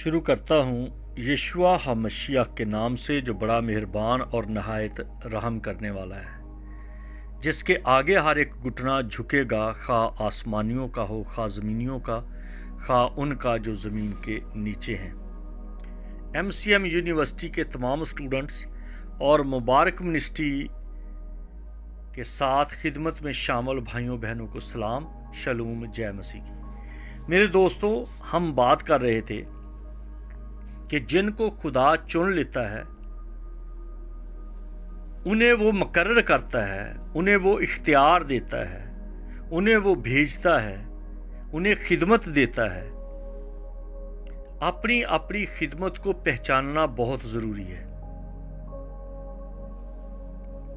شروع کرتا ہوں یشوع ہمشیح کے نام سے جو بڑا مہربان اور نہایت رحم کرنے والا ہے، جس کے آگے ہر ایک گھٹنا جھکے گا، خواہ آسمانیوں کا ہو خواہ زمینیوں کا، خواہ ان کا جو زمین کے نیچے ہیں۔ MCM یونیورسٹی کے تمام اسٹوڈنٹس اور مبارک منسٹری کے ساتھ خدمت میں شامل بھائیوں بہنوں کو سلام، شلوم، جے مسیح کی۔ میرے دوستو، ہم بات کر رہے تھے کہ جن کو خدا چن لیتا ہے انہیں وہ مقرر کرتا ہے، انہیں وہ اختیار دیتا ہے، انہیں وہ بھیجتا ہے، انہیں خدمت دیتا ہے۔ اپنی اپنی خدمت کو پہچاننا بہت ضروری ہے،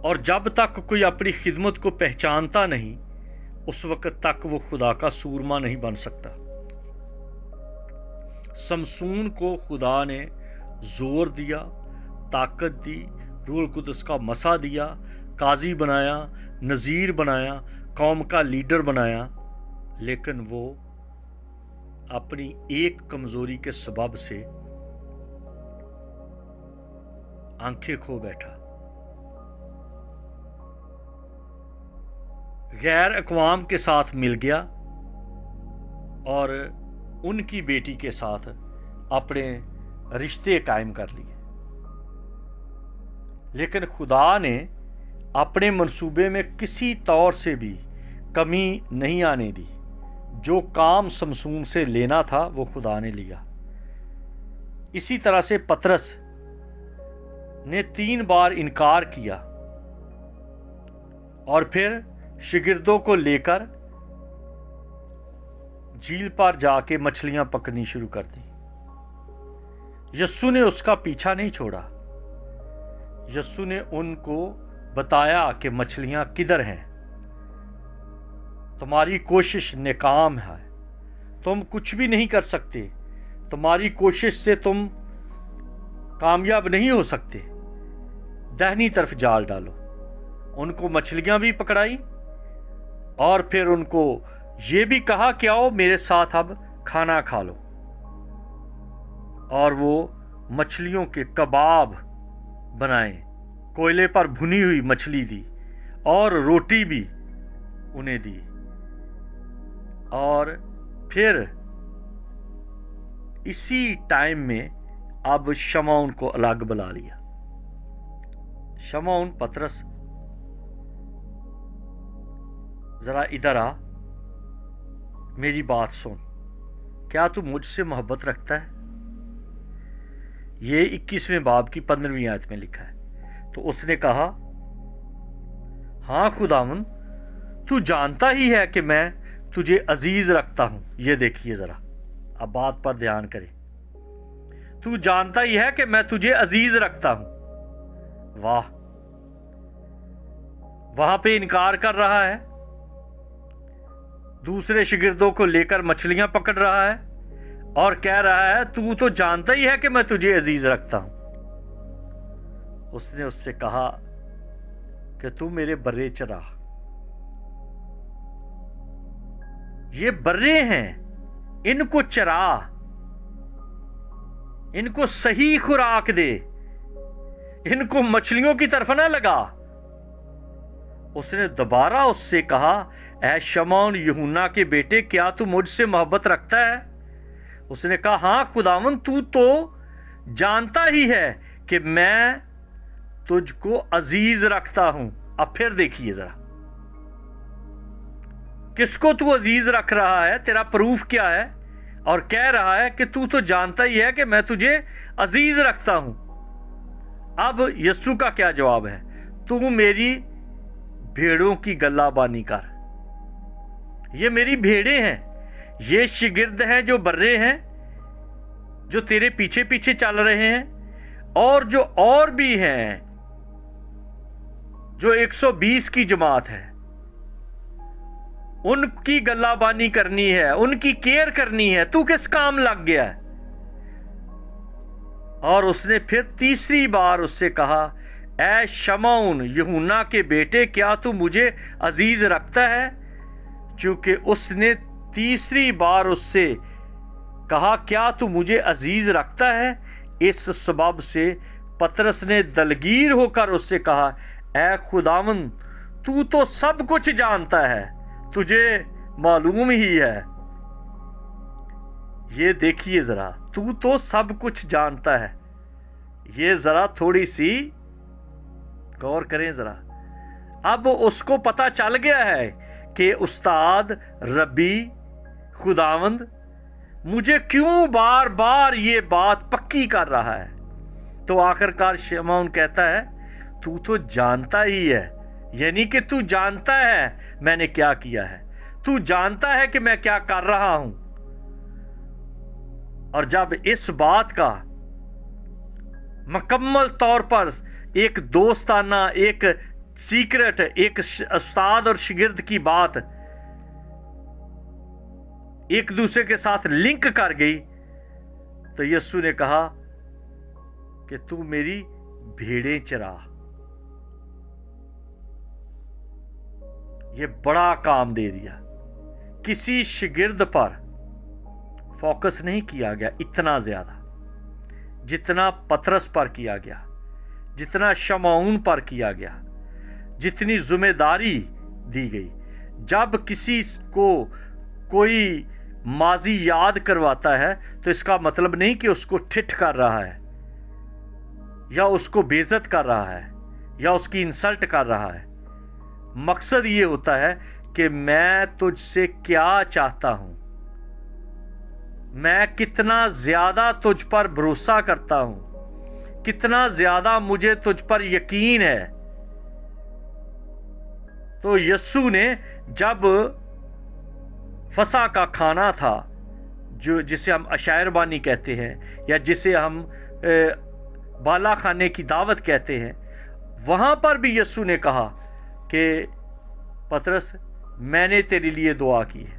اور جب تک کوئی اپنی خدمت کو پہچانتا نہیں اس وقت تک وہ خدا کا سورما نہیں بن سکتا۔ سمسون کو خدا نے زور دیا، طاقت دی، روح القدس کا مسا دیا، قاضی بنایا، نذیر بنایا، قوم کا لیڈر بنایا، لیکن وہ اپنی ایک کمزوری کے سبب سے آنکھیں کھو بیٹھا۔ غیر اقوام کے ساتھ مل گیا اور ان کی بیٹی کے ساتھ اپنے رشتے قائم کر لیے، لیکن خدا نے اپنے منصوبے میں کسی طور سے بھی کمی نہیں آنے دی۔ جو کام سمسون سے لینا تھا وہ خدا نے لیا۔ اسی طرح سے پطرس نے 3 بار انکار کیا اور پھر شاگردوں کو لے کر جھیل پر جا کے مچھلیاں پکڑنی شروع کر دی۔ یسوع نے اس کا پیچھا نہیں چھوڑا۔ یسوع نے ان کو بتایا کہ مچھلیاں کدھر ہیں، تمہاری کوشش ناکام ہے، تم کچھ بھی نہیں کر سکتے، تمہاری کوشش سے تم کامیاب نہیں ہو سکتے، دہنی طرف جال ڈالو۔ ان کو مچھلیاں بھی پکڑائی اور پھر ان کو یہ بھی کہا کہ آؤ میرے ساتھ اب کھانا کھا لو، اور وہ مچھلیوں کے کباب بنائے، کوئلے پر بھنی ہوئی مچھلی دی اور روٹی بھی انہیں دی، اور پھر اسی ٹائم میں اب شمعون کو الگ بلا لیا۔ شمعون، پطرس ذرا ادھر آ، میری بات سن، کیا تو مجھ سے محبت رکھتا ہے؟ یہ 21ویں باب کی 15ویں آیت میں لکھا ہے۔ تو اس نے کہا، ہاں خداوند، تو جانتا ہی ہے کہ میں تجھے عزیز رکھتا ہوں۔ یہ دیکھیے ذرا، اب بات پر دھیان کریں۔ تو جانتا ہی ہے کہ میں تجھے عزیز رکھتا ہوں۔ واہ، وہاں پہ انکار کر رہا ہے، دوسرے شاگردوں کو لے کر مچھلیاں پکڑ رہا ہے اور کہہ رہا ہے تو تو جانتا ہی ہے کہ میں تجھے عزیز رکھتا ہوں۔ اس نے اس سے کہا کہ تو میرے برے چرا۔ یہ برے ہیں، ان کو چرا، ان کو صحیح خوراک دے، ان کو مچھلیوں کی طرف نہ لگا۔ اس نے دوبارہ اس سے کہا، اے شمعون یوحنا کے بیٹے، کیا تو مجھ سے محبت رکھتا ہے؟ اس نے کہا، ہاں خداوند، تو جانتا ہی ہے کہ میں تجھ کو عزیز رکھتا ہوں۔ اب پھر دیکھیے ذرا، کس کو تو عزیز رکھ رہا ہے، تیرا پروف کیا ہے، اور کہہ رہا ہے کہ تو جانتا ہی ہے کہ میں تجھے عزیز رکھتا ہوں۔ اب یسوع کا کیا جواب ہے؟ تو میری بھیڑوں کی گلہ بانی کر۔ یہ میری بھیڑیں ہیں، یہ شاگرد ہیں جو برے ہیں، جو تیرے پیچھے پیچھے چل رہے ہیں، اور جو اور بھی ہیں، جو 120 کی جماعت ہے، ان کی گلہ بانی کرنی ہے، ان کی کیئر کرنی ہے۔ تو کس کام لگ گیا ہے؟ اور اس نے پھر تیسری بار اس سے کہا، اے شمعون یوحنا کے بیٹے، کیا تو مجھے عزیز رکھتا ہے؟ چونکہ اس نے تیسری بار اس سے کہا کیا تو مجھے عزیز رکھتا ہے؟ اس سبب سے پطرس نے دلگیر ہو کر اس سے کہا اے خداوند تو تو سب کچھ جانتا ہے، تجھے معلوم ہی ہے۔ یہ دیکھیے ذرا، تو سب کچھ جانتا ہے، یہ ذرا تھوڑی سی غور کریں ذرا۔ اب اس کو پتا چل گیا ہے کہ استاد ربی خداوند مجھے کیوں بار بار یہ بات پکی کر رہا ہے۔ تو آخر کار شمعون کہتا ہے تو جانتا ہی ہے، یعنی کہ تو جانتا ہے میں نے کیا کیا ہے، تو جانتا ہے کہ میں کیا کر رہا ہوں۔ اور جب اس بات کا مکمل طور پر ایک دوستانہ، ایک سیکرٹ، ایک استاد اور شاگرد کی بات ایک دوسرے کے ساتھ لنک کر گئی، تو یسوع نے کہا کہ تو میری بھیڑیں چرا۔ یہ بڑا کام دے دیا۔ کسی شاگرد پر فوکس نہیں کیا گیا اتنا زیادہ جتنا پطرس پر کیا گیا، جتنا شمعون پر کیا گیا، جتنی ذمہ داری دی گئی۔ جب کسی کو کوئی ماضی یاد کرواتا ہے تو اس کا مطلب نہیں کہ اس کو ٹھٹ کر رہا ہے یا اس کو بے عزت کر رہا ہے یا اس کی انسلٹ کر رہا ہے۔ مقصد یہ ہوتا ہے کہ میں تجھ سے کیا چاہتا ہوں، میں کتنا زیادہ تجھ پر بھروسہ کرتا ہوں، کتنا زیادہ مجھے تجھ پر یقین ہے۔ تو یسوع نے جب فسح کا کھانا تھا، جسے ہم عشائر بانی کہتے ہیں یا جسے ہم بالا خانے کی دعوت کہتے ہیں، وہاں پر بھی یسوع نے کہا کہ پطرس میں نے تیرے لیے دعا کی ہے،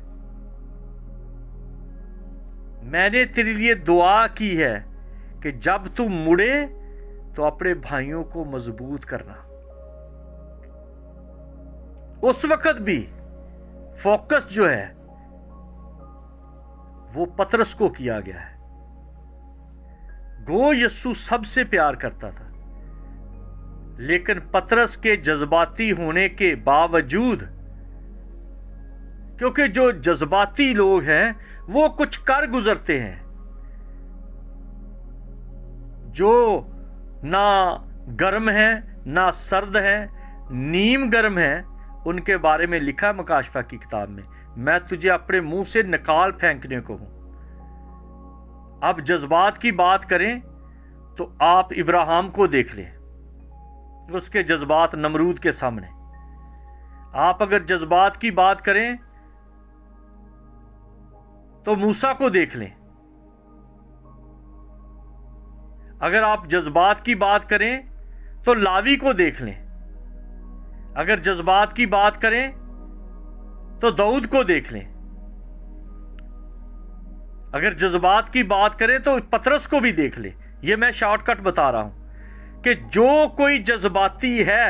میں نے تیرے لیے دعا کی ہے کہ جب تو مڑے تو اپنے بھائیوں کو مضبوط کرنا۔ اس وقت بھی فوکس جو ہے وہ پطرس کو کیا گیا ہے۔ گو یسوع سب سے پیار کرتا تھا، لیکن پطرس کے جذباتی ہونے کے باوجود، کیونکہ جو جذباتی لوگ ہیں وہ کچھ کر گزرتے ہیں، جو نہ گرم ہیں نہ سرد ہیں، نیم گرم ہیں، ان کے بارے میں لکھا ہے مکاشفہ کی کتاب میں تجھے اپنے منہ سے نکال پھینکنے کو ہوں۔ اب جذبات کی بات کریں تو آپ ابراہیم کو دیکھ لیں، اس کے جذبات نمرود کے سامنے۔ آپ اگر جذبات کی بات کریں تو موسیٰ کو دیکھ لیں۔ اگر آپ جذبات کی بات کریں تو لاوی کو دیکھ لیں۔ اگر جذبات کی بات کریں تو داؤد کو دیکھ لیں۔ اگر جذبات کی بات کریں تو پطرس کو بھی دیکھ لیں۔ یہ میں شارٹ کٹ بتا رہا ہوں کہ جو کوئی جذباتی ہے،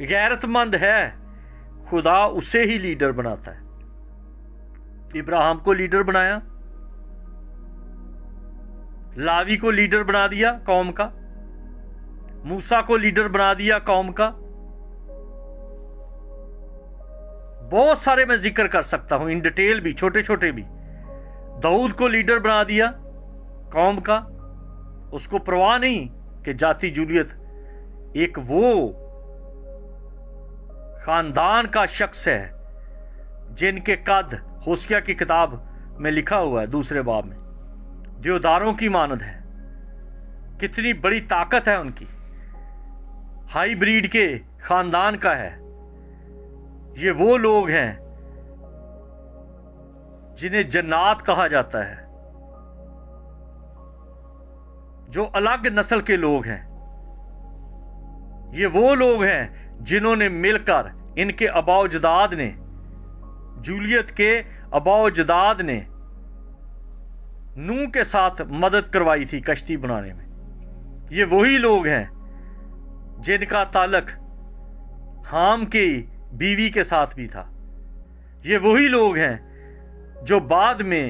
غیرت مند ہے، خدا اسے ہی لیڈر بناتا ہے۔ ابراہیم کو لیڈر بنایا، لاوی کو لیڈر بنا دیا قوم کا، موسیٰ کو لیڈر بنا دیا قوم کا۔ بہت سارے میں ذکر کر سکتا ہوں ان ڈیٹیل بھی، چھوٹے چھوٹے بھی۔ داؤد کو لیڈر بنا دیا قوم کا، اس کو پرواہ نہیں کہ جاتی جولیت ایک وہ خاندان کا شخص ہے جن کے قد ہوسیا کی کتاب میں لکھا ہوا ہے دوسرے باب میں، دیوداروں کی مانند ہے۔ کتنی بڑی طاقت ہے ان کی، ہائی بریڈ کے خاندان کا ہے۔ یہ وہ لوگ ہیں جنہیں جنات کہا جاتا ہے، جو الگ نسل کے لوگ ہیں۔ یہ وہ لوگ ہیں جنہوں نے مل کر، ان کے آباء و اجداد نے، جولیت کے آباء و اجداد نے نوح کے ساتھ مدد کروائی تھی کشتی بنانے میں۔ یہ وہی لوگ ہیں جن کا تعلق حام کی بیوی کے ساتھ بھی تھا۔ یہ وہی لوگ ہیں جو بعد میں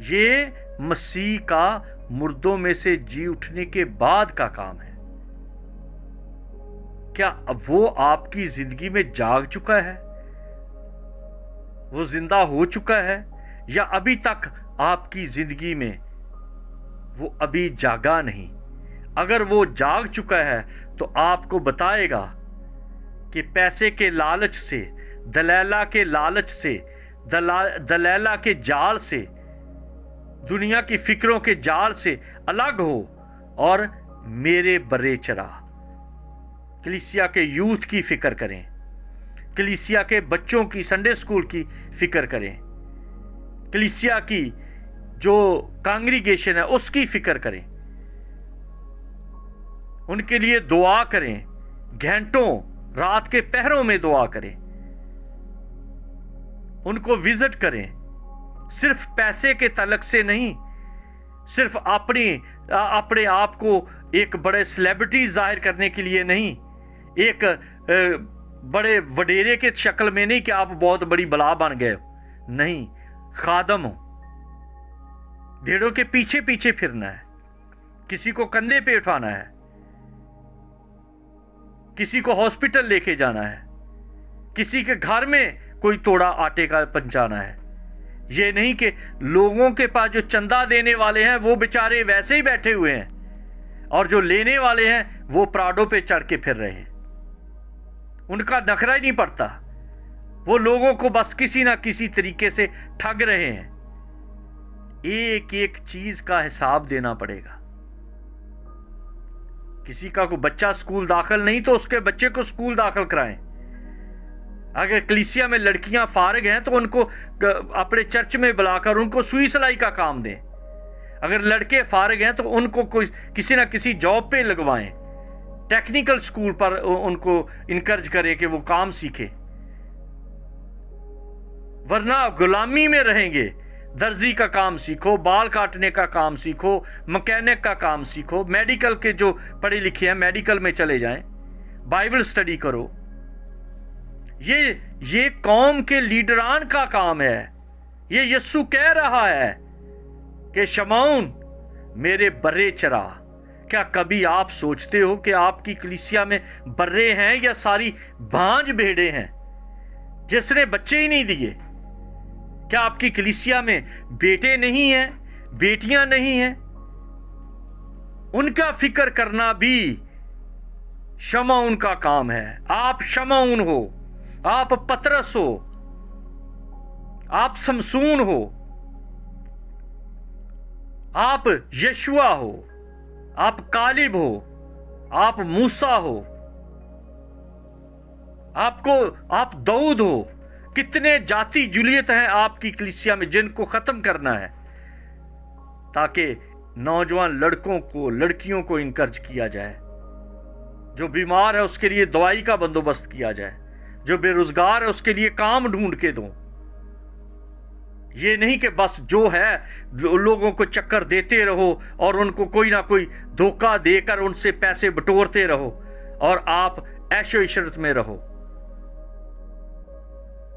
یہ مسیح کا مردوں میں سے جی اٹھنے کے بعد کا کام ہے۔ کیا وہ آپ کی زندگی میں جاگ چکا ہے؟ وہ زندہ ہو چکا ہے یا ابھی تک آپ کی زندگی میں وہ ابھی جاگا نہیں؟ اگر وہ جاگ چکا ہے تو آپ کو بتائے گا کہ پیسے کے لالچ سے، دلیلہ کے لالچ سے، دلیلہ کے جال سے، دنیا کی فکروں کے جال سے الگ ہو اور میرے برے چرا۔ کلیسیا کے یوتھ کی فکر کریں، کلیسیا کے بچوں کی سنڈے سکول کی فکر کریں، کلیسیا کی جو کانگریگیشن ہے اس کی فکر کریں، ان کے لیے دعا کریں، گھنٹوں رات کے پہروں میں دعا کریں، ان کو وزٹ کریں، صرف پیسے کے تعلق سے نہیں، صرف اپنے آپ کو ایک بڑے سیلیبریٹی ظاہر کرنے کے لیے نہیں، ایک بڑے وڈیرے کے شکل میں نہیں کہ آپ بہت بڑی بلا بن گئے ہو، نہیں، خادم ہو، بھیڑوں کے پیچھے پیچھے پھرنا ہے، کسی کو کندھے پہ اٹھانا ہے، کسی کو ہاسپٹل لے کے جانا ہے، کسی کے گھر میں کوئی توڑا آٹے کا پہنچانا ہے۔ یہ نہیں کہ لوگوں کے پاس جو چندہ دینے والے ہیں وہ بیچارے ویسے ہی بیٹھے ہوئے ہیں اور جو لینے والے ہیں وہ پراڈو پہ چڑھ کے پھر رہے ہیں، ان کا نخرہ ہی نہیں پڑتا، وہ لوگوں کو بس کسی نہ کسی طریقے سے ٹھگ رہے ہیں۔ ایک ایک چیز کا حساب دینا پڑے گا۔ کسی کا کوئی بچہ سکول داخل نہیں تو اس کے بچے کو سکول داخل کرائیں۔ اگر کلیسیا میں لڑکیاں فارغ ہیں تو ان کو اپنے چرچ میں بلا کر ان کو سوئی سلائی کا کام دیں۔ اگر لڑکے فارغ ہیں تو ان کو کسی نہ کسی جاب پہ لگوائیں، ٹیکنیکل سکول پر ان کو انکرج کریں کہ وہ کام سیکھیں، ورنہ غلامی میں رہیں گے۔ درزی کا کام سیکھو، بال کاٹنے کا کام سیکھو، مکینک کا کام سیکھو، میڈیکل کے جو پڑھے لکھے ہیں میڈیکل میں چلے جائیں، بائبل سٹڈی کرو۔ یہ قوم کے لیڈران کا کام ہے۔ یہ یسوع کہہ رہا ہے کہ شمعون میرے برے چرا۔ کیا کبھی آپ سوچتے ہو کہ آپ کی کلیسیا میں برے ہیں یا ساری بھانج بھیڑے ہیں جس نے بچے ہی نہیں دیے؟ کیا آپ کی کلیسیا میں بیٹے نہیں ہیں، بیٹیاں نہیں ہیں؟ ان کا فکر کرنا بھی شمعون کا کام ہے۔ آپ شمعون ہو، آپ پترس ہو، آپ سمسون ہو، آپ یشوع ہو، آپ کالب ہو، آپ موسیٰ ہو، آپ داؤد ہو۔ کتنے جاتی جولیت ہیں آپ کی کلیسیا میں جن کو ختم کرنا ہے تاکہ نوجوان لڑکوں کو، لڑکیوں کو انکرج کیا جائے، جو بیمار ہے اس کے لیے دوائی کا بندوبست کیا جائے، جو بے روزگار ہے اس کے لیے کام ڈھونڈ کے دو۔ یہ نہیں کہ بس جو ہے لوگوں کو چکر دیتے رہو اور ان کو کوئی نہ کوئی دھوکہ دے کر ان سے پیسے بٹورتے رہو اور آپ عیش و عشرت میں رہو۔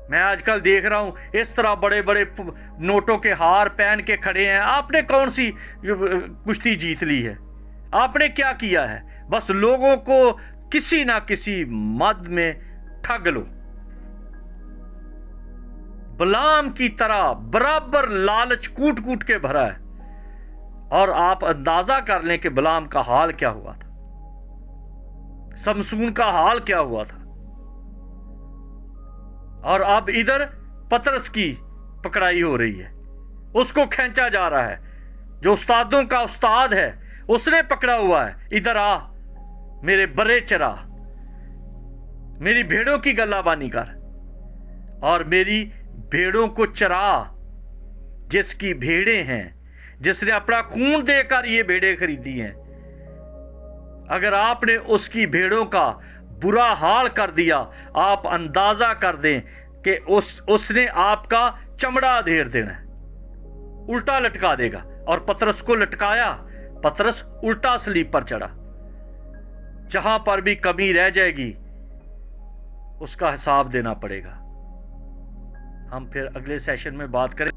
میں آج کل دیکھ رہا ہوں اس طرح بڑے بڑے نوٹوں کے ہار پہن کے کھڑے ہیں۔ آپ نے کون سی کشتی جیت لی ہے؟ آپ نے کیا کیا ہے؟ بس لوگوں کو کسی نہ کسی مد میں ٹھگ لو۔ بلعام کی طرح برابر لالچ کوٹ کوٹ کے بھرا ہے، اور آپ اندازہ کر لیں کہ بلعام کا حال کیا ہوا تھا، سمسون کا حال کیا ہوا تھا۔ اور اب ادھر پترس کی پکڑائی ہو رہی ہے، اس کو کھینچا جا رہا ہے، جو استادوں کا استاد ہے اس نے پکڑا ہوا ہے، ادھر آ میرے برے چرا، میری بھیڑوں کی گلہ بانی کر اور میری بھیڑوں کو چرا۔ جس کی بھیڑیں ہیں، جس نے اپنا خون دے کر یہ بھیڑیں خریدی ہیں، اگر آپ نے اس کی بھیڑوں کا برا حال کر دیا، آپ اندازہ کر دیں کہ اس نے آپ کا چمڑا دھیر دینا ہے، الٹا لٹکا دے گا۔ اور پترس کو لٹکایا، پترس الٹا سلیب پر چڑھا۔ جہاں پر بھی کمی رہ جائے گی اس کا حساب دینا پڑے گا۔ ہم پھر اگلے سیشن میں بات کریں۔